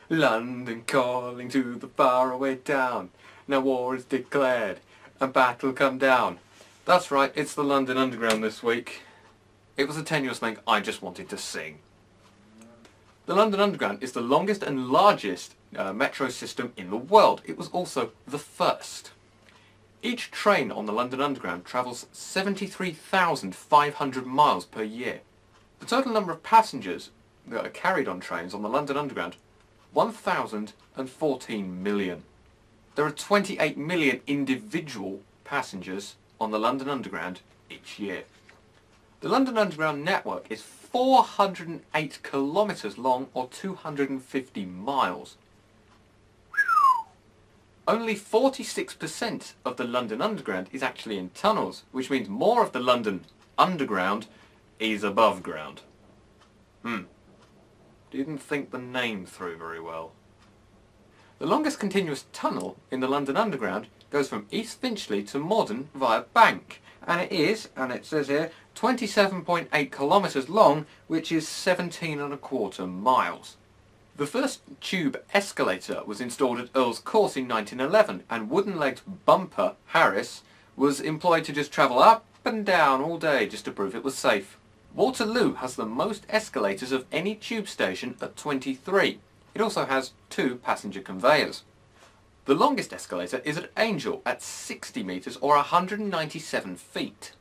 London calling to the faraway town. Now war is declared and battle come down. That's right, it's the London Underground this week. It was a tenuous thing I just wanted to sing. The London Underground is the longest and largest metro system in the world. It was also the first. Each train on the London Underground travels 73,500 miles per year. The total number of passengers that are carried on trains on the London Underground, 1,014 million. There are 28 million individual passengers on the London Underground each year. The London Underground network is 408 kilometres long, or 250 miles. Only 46% of the London Underground is actually in tunnels, which means more of the London Underground is above ground. Didn't think the name through very well. The longest continuous tunnel in the London Underground goes from East Finchley to Morden via Bank, and it says here, 27.8 kilometres long, which is 17.25 miles. The first tube escalator was installed at Earl's Course in 1911, and wooden-legged Bumper Harris was employed to just travel up and down all day just to prove it was safe. Waterloo has the most escalators of any tube station at 23. It also has 2 passenger conveyors. The longest escalator is at Angel at 60 metres, or 197 feet.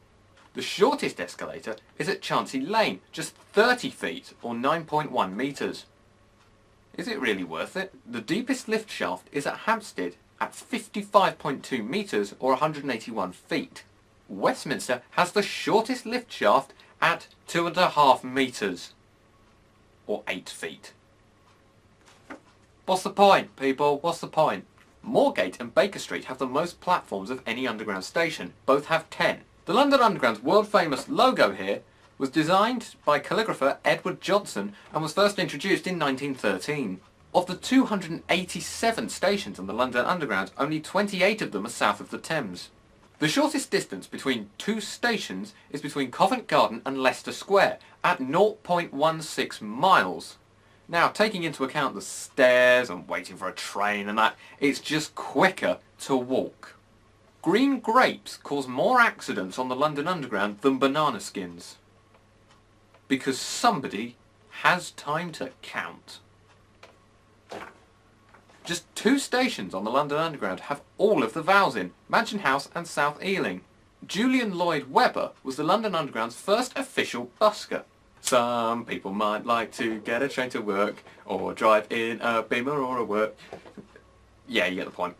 The shortest escalator is at Chancey Lane, just 30 feet, or 9.1 metres. Is it really worth it? The deepest lift shaft is at Hampstead at 55.2 metres, or 181 feet. Westminster has the shortest lift shaft at 2.5 metres, or 8 feet. What's the point, people? What's the point? Moorgate and Baker Street have the most platforms of any underground station. Both have 10. The London Underground's world-famous logo here was designed by calligrapher Edward Johnson and was first introduced in 1913. Of the 287 stations on the London Underground, only 28 of them are south of the Thames. The shortest distance between 2 stations is between Covent Garden and Leicester Square, at 0.16 miles. Now, taking into account the stairs and waiting for a train and that, it's just quicker to walk. Green grapes cause more accidents on the London Underground than banana skins. Because somebody has time to count. Just 2 stations on the London Underground have all of the vowels in, Mansion House and South Ealing. Julian Lloyd Webber was the London Underground's first official busker. Some people might like to get a train to work, or drive in a Beamer or a work. Yeah, you get the point.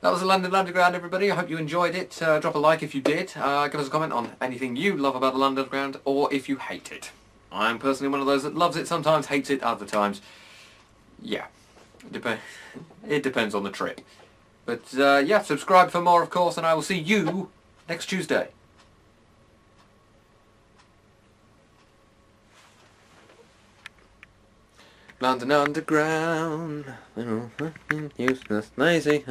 That was the London Underground, everybody. I hope you enjoyed it. Drop a like if you did. Give us a comment on anything you love about the London Underground, or if you hate it. I'm personally one of those that loves it sometimes, hates it other times. Yeah, it depends on the trip. But yeah, subscribe for more, of course, and I will see you next Tuesday. London Underground, useless, lazy.